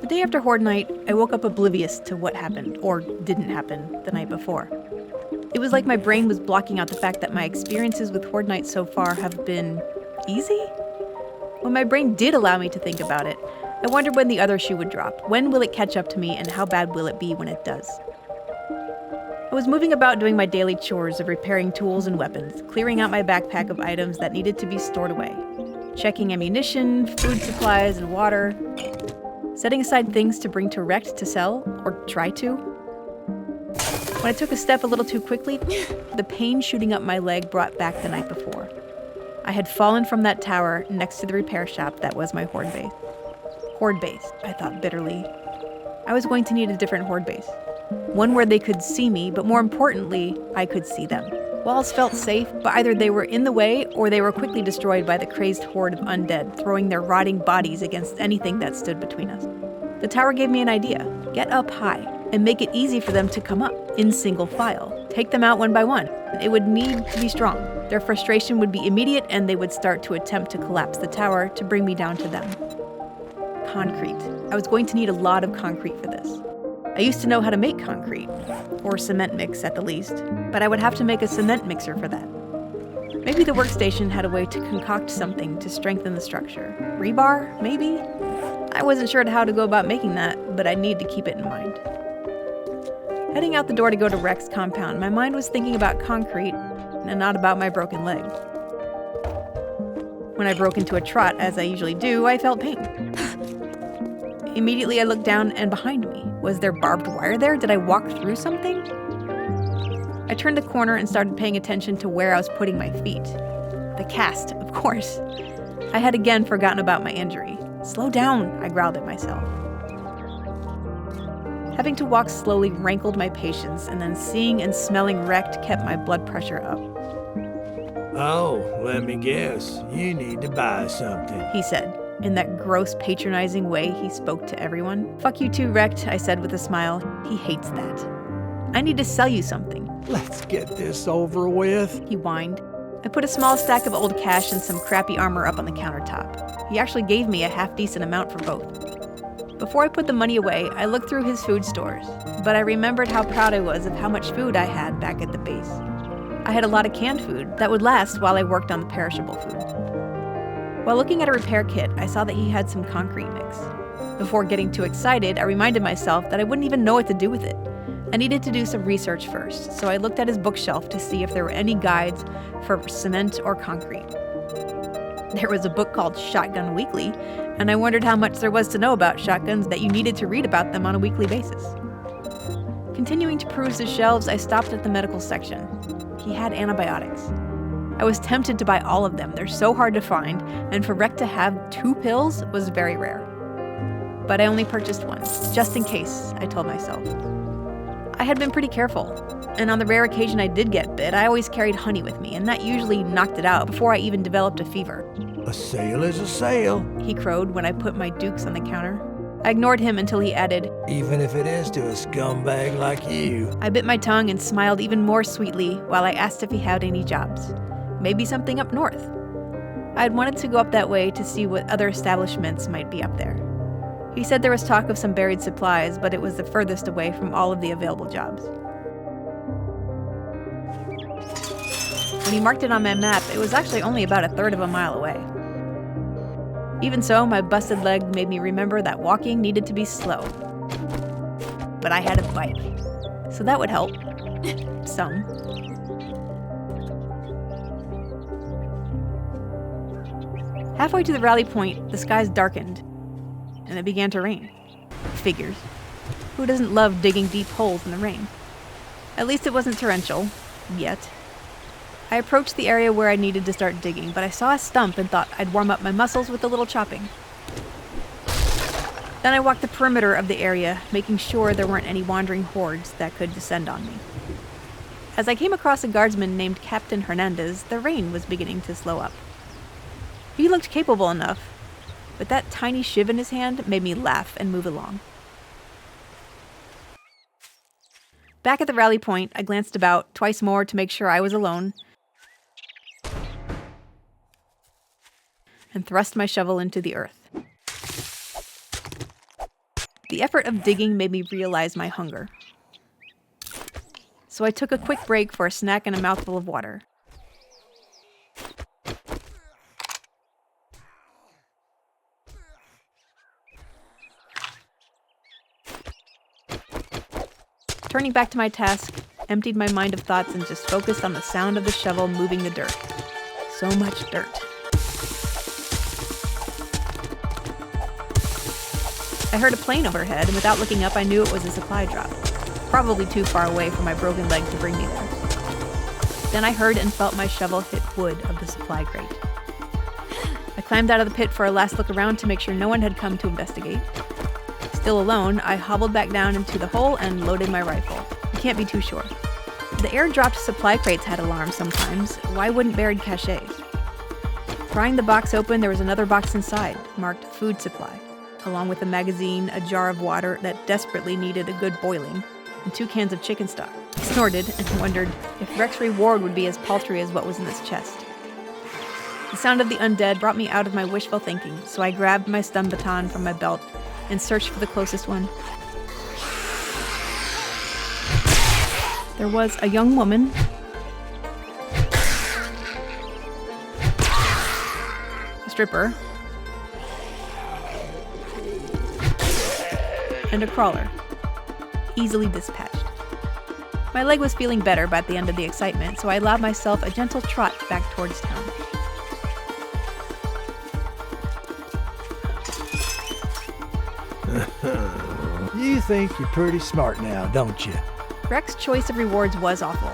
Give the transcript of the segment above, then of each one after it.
The day after Horde Night, I woke up oblivious to what happened, or didn't happen, the night before. It was like my brain was blocking out the fact that my experiences with Horde Night so far have been easy? When my brain did allow me to think about it, I wondered when the other shoe would drop. When will it catch up to me, and how bad will it be when it does? I was moving about doing my daily chores of repairing tools and weapons, clearing out my backpack of items that needed to be stored away, checking ammunition, food supplies, and water, setting aside things to bring to Rect to sell, or try to. When I took a step a little too quickly, the pain shooting up my leg brought back the night before. I had fallen from that tower next to the repair shop that was my Horde base. Horde base, I thought bitterly. I was going to need a different Horde base. One where they could see me, but more importantly, I could see them. Walls felt safe, but either they were in the way or they were quickly destroyed by the crazed horde of undead, throwing their rotting bodies against anything that stood between us. The tower gave me an idea. Get up high and make it easy for them to come up in single file. Take them out one by one. It would need to be strong. Their frustration would be immediate and they would start to attempt to collapse the tower to bring me down to them. Concrete. I was going to need a lot of concrete for this. I used to know how to make concrete, or cement mix at the least, but I would have to make a cement mixer for that. Maybe the workstation had a way to concoct something to strengthen the structure. Rebar, maybe? I wasn't sure how to go about making that, but I'd need to keep it in mind. Heading out the door to go to Rect's compound, my mind was thinking about concrete and not about my broken leg. When I broke into a trot, as I usually do, I felt pain. Immediately I looked down and behind me. Was there barbed wire there? Did I walk through something? I turned the corner and started paying attention to where I was putting my feet. The cast, of course. I had again forgotten about my injury. Slow down, I growled at myself. Having to walk slowly rankled my patience, and then seeing and smelling Rect kept my blood pressure up. Oh, let me guess. You need to buy something, he said, in that gross, patronizing way he spoke to everyone. Fuck you too, Rect, I said with a smile. He hates that. I need to sell you something. Let's get this over with, he whined. I put a small stack of old cash and some crappy armor up on the countertop. He actually gave me a half-decent amount for both. Before I put the money away, I looked through his food stores, but I remembered how proud I was of how much food I had back at the base. I had a lot of canned food that would last while I worked on the perishable food. While looking at a repair kit, I saw that he had some concrete mix. Before getting too excited, I reminded myself that I wouldn't even know what to do with it. I needed to do some research first, so I looked at his bookshelf to see if there were any guides for cement or concrete. There was a book called Shotgun Weekly, and I wondered how much there was to know about shotguns that you needed to read about them on a weekly basis. Continuing to peruse his shelves, I stopped at the medical section. He had antibiotics. I was tempted to buy all of them. They're so hard to find, and for Rect to have 2 pills was very rare. But I only purchased one, just in case, I told myself. I had been pretty careful, and on the rare occasion I did get bit, I always carried honey with me, and that usually knocked it out before I even developed a fever. A sale is a sale, he crowed when I put my dukes on the counter. I ignored him until he added, even if it is to a scumbag like you. I bit my tongue and smiled even more sweetly while I asked if he had any jobs. Maybe something up north. I had wanted to go up that way to see what other establishments might be up there. He said there was talk of some buried supplies, but it was the furthest away from all of the available jobs. When he marked it on my map, it was actually only about 1/3 of a mile away. Even so, my busted leg made me remember that walking needed to be slow. But I had a bike, so that would help. Some. Halfway to the rally point, the skies darkened, and it began to rain. Figures. Who doesn't love digging deep holes in the rain? At least it wasn't torrential. Yet. I approached the area where I needed to start digging, but I saw a stump and thought I'd warm up my muscles with a little chopping. Then I walked the perimeter of the area, making sure there weren't any wandering hordes that could descend on me. As I came across a guardsman named Captain Hernandez, the rain was beginning to slow up. He looked capable enough, but that tiny shiv in his hand made me laugh and move along. Back at the rally point, I glanced about twice more to make sure I was alone, and thrust my shovel into the earth. The effort of digging made me realize my hunger. So I took a quick break for a snack and a mouthful of water. Turning back to my task, emptied my mind of thoughts and just focused on the sound of the shovel moving the dirt. So much dirt. I heard a plane overhead, and without looking up, I knew it was a supply drop. Probably too far away for my broken leg to bring me there. Then I heard and felt my shovel hit wood of the supply crate. I climbed out of the pit for a last look around to make sure no one had come to investigate. Still alone, I hobbled back down into the hole and loaded my rifle. You can't be too sure. The airdropped supply crates had alarms sometimes. Why wouldn't buried caches? Prying the box open, there was another box inside, marked food supply, along with a magazine, a jar of water that desperately needed a good boiling, and 2 cans of chicken stock. I snorted and wondered if Rex's reward would be as paltry as what was in this chest. The sound of the undead brought me out of my wishful thinking, so I grabbed my stun baton from my belt and searched for the closest one. There was a young woman, a stripper, and a crawler, easily dispatched. My leg was feeling better by the end of the excitement, so I allowed myself a gentle trot back towards town. You think you're pretty smart now, don't you? Rex's choice of rewards was awful.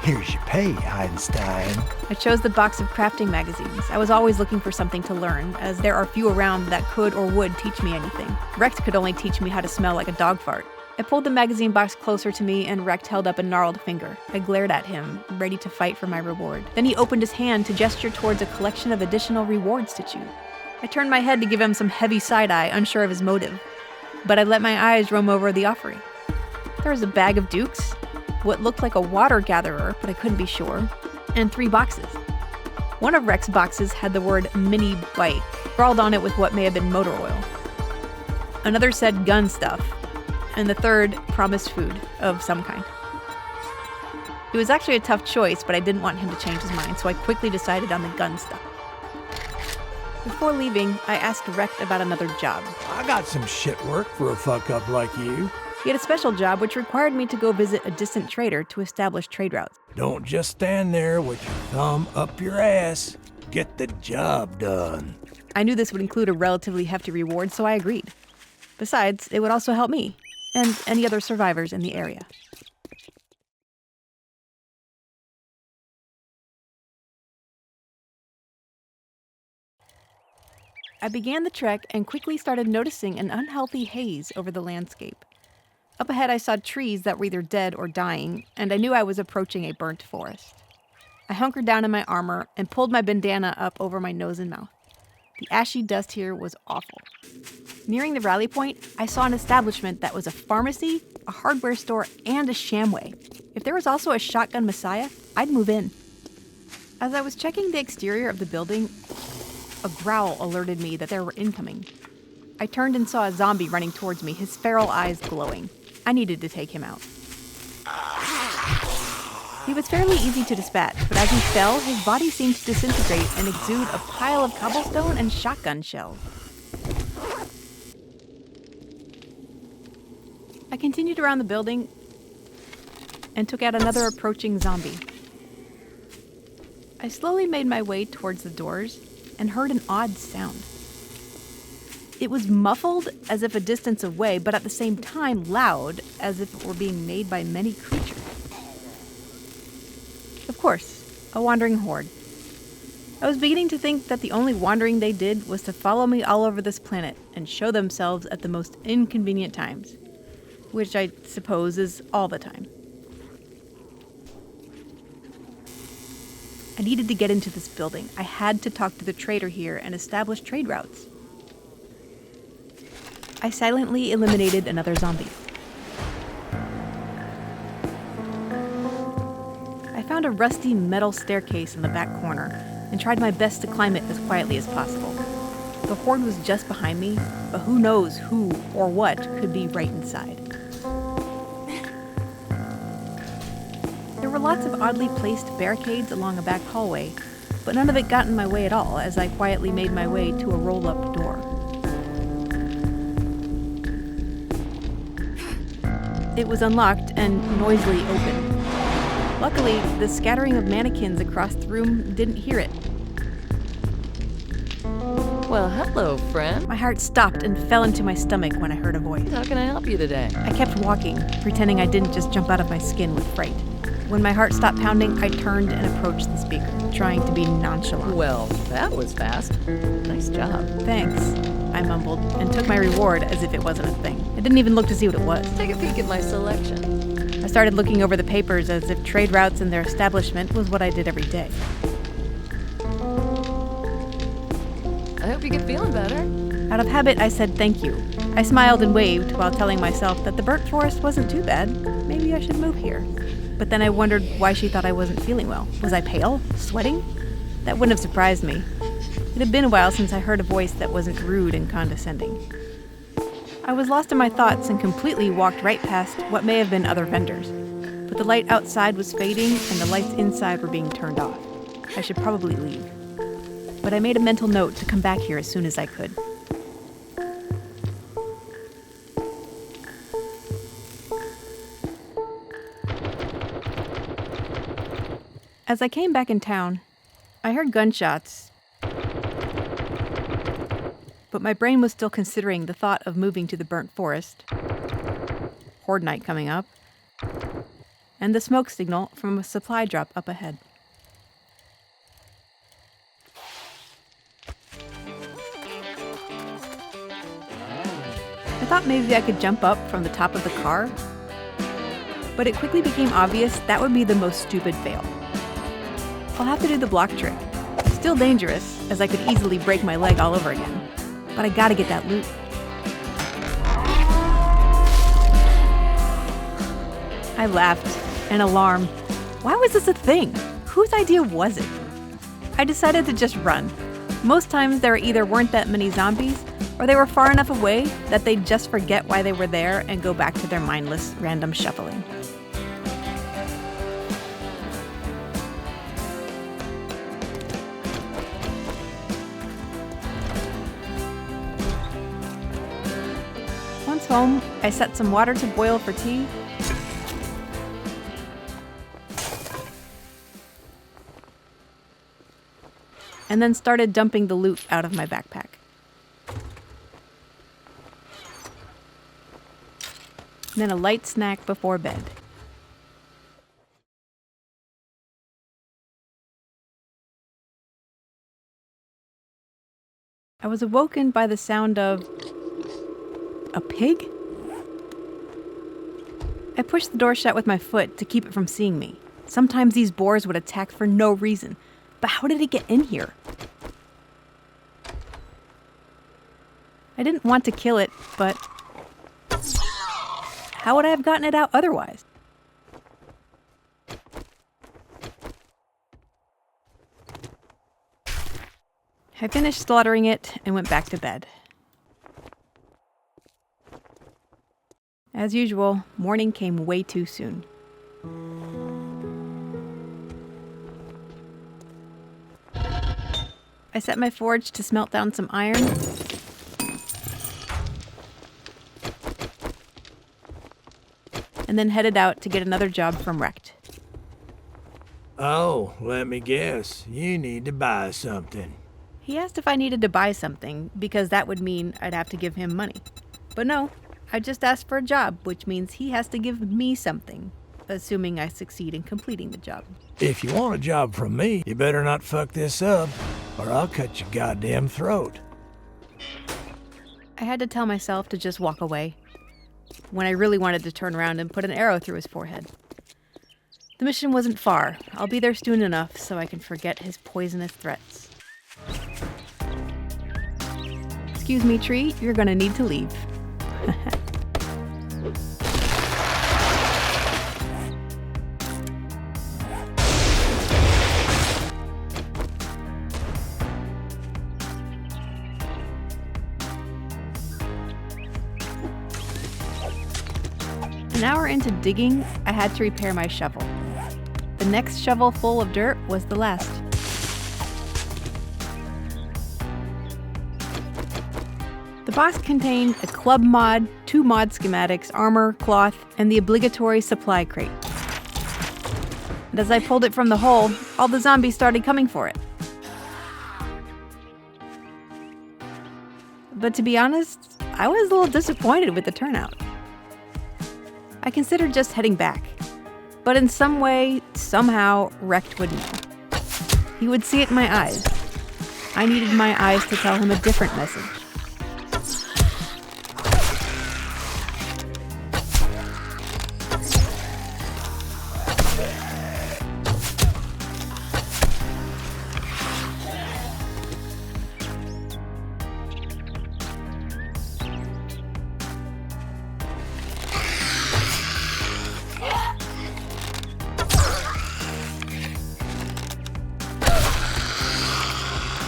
Here's your pay, Einstein. I chose the box of crafting magazines. I was always looking for something to learn, as there are few around that could or would teach me anything. Rex could only teach me how to smell like a dog fart. I pulled the magazine box closer to me and Rex held up a gnarled finger. I glared at him, ready to fight for my reward. Then he opened his hand to gesture towards a collection of additional rewards to choose. I turned my head to give him some heavy side-eye, unsure of his motive. But I let my eyes roam over the offering. There was a bag of dukes, what looked like a water gatherer, but I couldn't be sure, and 3 boxes. One of Rex's boxes had the word mini bike scrawled on it with what may have been motor oil. Another said gun stuff, and the third promised food of some kind. It was actually a tough choice, but I didn't want him to change his mind, so I quickly decided on the gun stuff. Before leaving, I asked Rex about another job. I got some shit work for a fuck-up like you. He had a special job which required me to go visit a distant trader to establish trade routes. Don't just stand there with your thumb up your ass. Get the job done. I knew this would include a relatively hefty reward, so I agreed. Besides, it would also help me, and any other survivors in the area. I began the trek and quickly started noticing an unhealthy haze over the landscape. Up ahead I saw trees that were either dead or dying, and I knew I was approaching a burnt forest. I hunkered down in my armor and pulled my bandana up over my nose and mouth. The ashy dust here was awful. Nearing the rally point, I saw an establishment that was a pharmacy, a hardware store, and a shamway. If there was also a shotgun messiah, I'd move in. As I was checking the exterior of the building, a growl alerted me that there were incoming. I turned and saw a zombie running towards me, his feral eyes glowing. I needed to take him out. He was fairly easy to dispatch, but as he fell, his body seemed to disintegrate and exude a pile of cobblestone and shotgun shells. I continued around the building and took out another approaching zombie. I slowly made my way towards the doors and heard an odd sound. It was muffled as if a distance away, but at the same time loud, as if it were being made by many creatures. Of course, a wandering horde. I was beginning to think that the only wandering they did was to follow me all over this planet and show themselves at the most inconvenient times, which I suppose is all the time. I needed to get into this building. I had to talk to the trader here and establish trade routes. I silently eliminated another zombie. I found a rusty metal staircase in the back corner and tried my best to climb it as quietly as possible. The Horde was just behind me, but who knows who or what could be right inside. There were lots of oddly placed barricades along a back hallway, but none of it got in my way at all as I quietly made my way to a roll-up door. It was unlocked and noisily open. Luckily, the scattering of mannequins across the room didn't hear it. Well, hello, friend. My heart stopped and fell into my stomach when I heard a voice. How can I help you today? I kept walking, pretending I didn't just jump out of my skin with fright. When my heart stopped pounding, I turned and approached the speaker, trying to be nonchalant. Well, that was fast. Nice job. Thanks, I mumbled, and took my reward as if it wasn't a thing. I didn't even look to see what it was. Take a peek at my selection. I started looking over the papers as if trade routes in their establishment was what I did every day. I hope you get feeling better. Out of habit, I said thank you. I smiled and waved while telling myself that the burnt forest wasn't too bad. Maybe I should move here. But then I wondered why she thought I wasn't feeling well. Was I pale? Sweating? That wouldn't have surprised me. It had been a while since I heard a voice that wasn't rude and condescending. I was lost in my thoughts and completely walked right past what may have been other vendors. But the light outside was fading and the lights inside were being turned off. I should probably leave. But I made a mental note to come back here as soon as I could. As I came back in town, I heard gunshots, but my brain was still considering the thought of moving to the burnt forest, Horde Night coming up, and the smoke signal from a supply drop up ahead. I thought maybe I could jump up from the top of the car, but it quickly became obvious that would be the most stupid fail. I'll have to do the block trick. Still dangerous, as I could easily break my leg all over again, but I gotta get that loot. I laughed, in alarm. Why was this a thing? Whose idea was it? I decided to just run. Most times there either weren't that many zombies, or they were far enough away that they'd just forget why they were there and go back to their mindless, random shuffling. Once home, I set some water to boil for tea, and then started dumping the loot out of my backpack. Then a light snack before bed. I was awoken by the sound of a pig? I pushed the door shut with my foot to keep it from seeing me. Sometimes these boars would attack for no reason, but how did it get in here? I didn't want to kill it, but how would I have gotten it out otherwise? I finished slaughtering it and went back to bed. As usual, morning came way too soon. I set my forge to smelt down some iron, and then headed out to get another job from Wrecked. Oh, let me guess. You need to buy something. He asked if I needed to buy something, because that would mean I'd have to give him money. But no, I just asked for a job, which means he has to give me something, assuming I succeed in completing the job. If you want a job from me, you better not fuck this up, or I'll cut your goddamn throat. I had to tell myself to just walk away, when I really wanted to turn around and put an arrow through his forehead. The mission wasn't far. I'll be there soon enough so I can forget his poisonous threats. Excuse me, tree, you're gonna need to leave. An hour into digging, I had to repair my shovel. The next shovel full of dirt was the last. The box contained a club mod, 2 mod schematics, armor, cloth, and the obligatory supply crate. And as I pulled it from the hole, all the zombies started coming for it. But to be honest, I was a little disappointed with the turnout. I considered just heading back. But in some way, somehow, Recht would know. He would see it in my eyes. I needed my eyes to tell him a different message.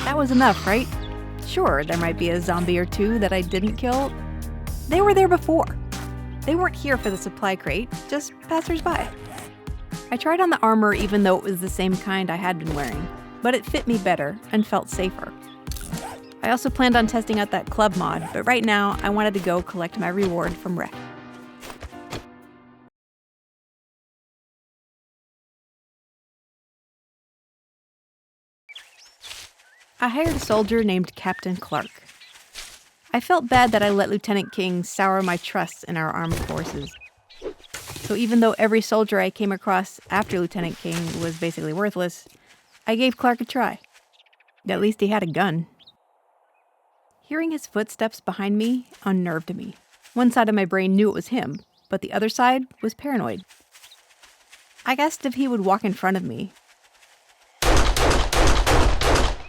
That was enough, right? Sure, there might be a zombie or two that I didn't kill. They were there before. They weren't here for the supply crate, just passers-by. I tried on the armor even though it was the same kind I had been wearing, but it fit me better and felt safer. I also planned on testing out that club mod, but right now I wanted to go collect my reward from Recht. I hired a soldier named Captain Clark. I felt bad that I let Lieutenant King sour my trust in our armed forces. So even though every soldier I came across after Lieutenant King was basically worthless, I gave Clark a try. At least he had a gun. Hearing his footsteps behind me unnerved me. One side of my brain knew it was him, but the other side was paranoid. I asked if he would walk in front of me,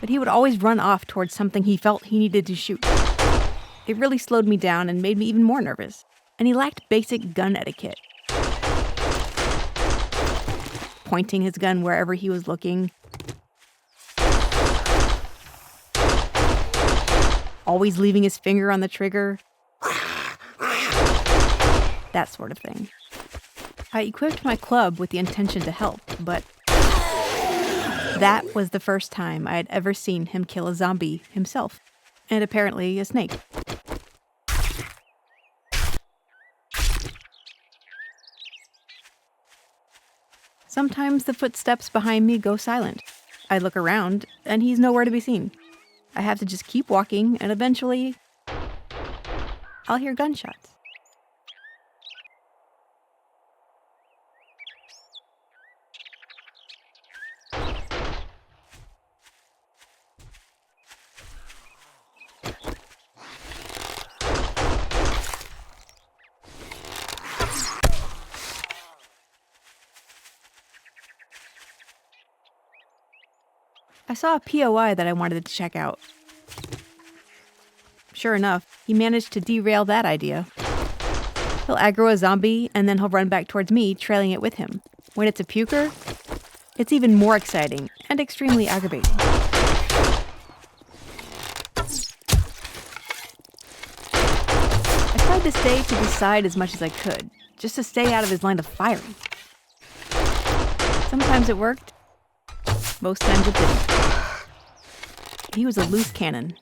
but he would always run off towards something he felt he needed to shoot. It really slowed me down and made me even more nervous, and he lacked basic gun etiquette. Pointing his gun wherever he was looking. Always leaving his finger on the trigger. That sort of thing. I equipped my club with the intention to help, but that was the first time I had ever seen him kill a zombie himself, and apparently a snake. Sometimes the footsteps behind me go silent. I look around, and he's nowhere to be seen. I have to just keep walking, and eventually, I'll hear gunshots. I saw a POI that I wanted to check out. Sure enough, he managed to derail that idea. He'll aggro a zombie, and then he'll run back towards me, trailing it with him. When it's a puker, it's even more exciting and extremely aggravating. I tried to stay to the side as much as I could, just to stay out of his line of firing. Sometimes it worked, most times it didn't. He was a loose cannon.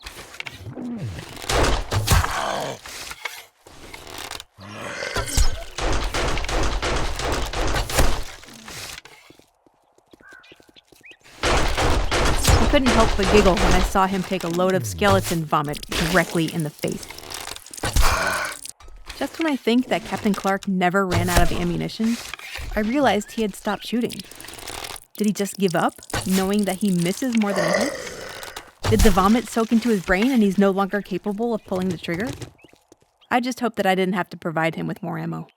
I couldn't help but giggle when I saw him take a load of skeleton vomit directly in the face. Just when I think that Captain Clark never ran out of ammunition, I realized he had stopped shooting. Did he just give up, knowing that he misses more than he hits? Did the vomit soak into his brain and he's no longer capable of pulling the trigger? I just hoped that I didn't have to provide him with more ammo.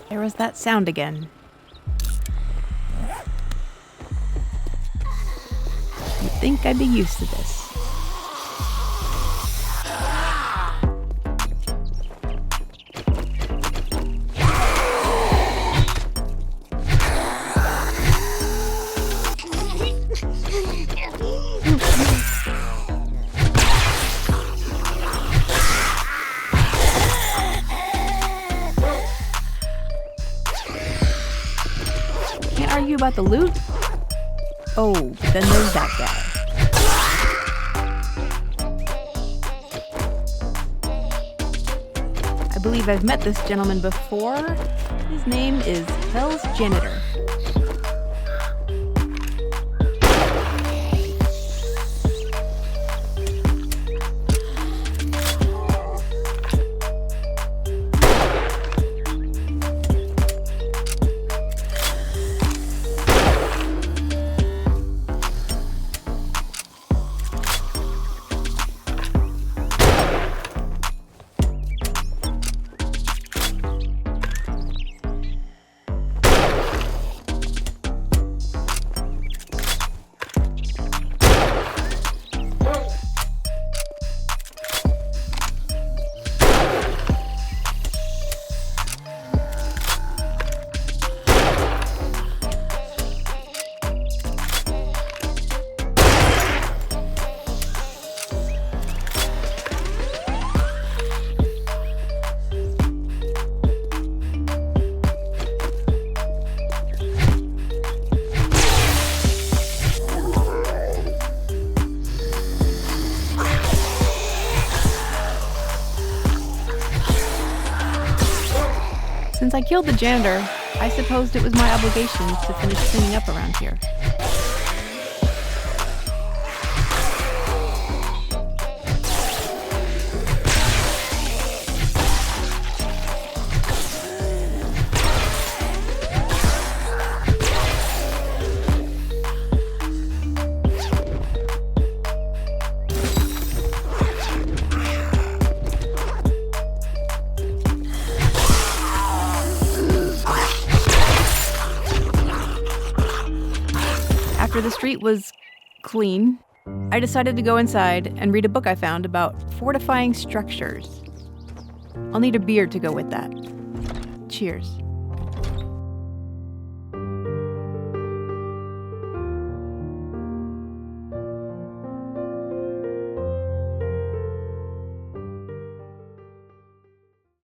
There was that sound again. You'd think I'd be used to this. about the loot? Oh, then there's that guy. I believe I've met this gentleman before. His name is Hell's Janitor. Since I killed the janitor, I supposed it was my obligation to finish cleaning up around here. After the street was clean, I decided to go inside and read a book I found about fortifying structures. I'll need a beer to go with that. Cheers.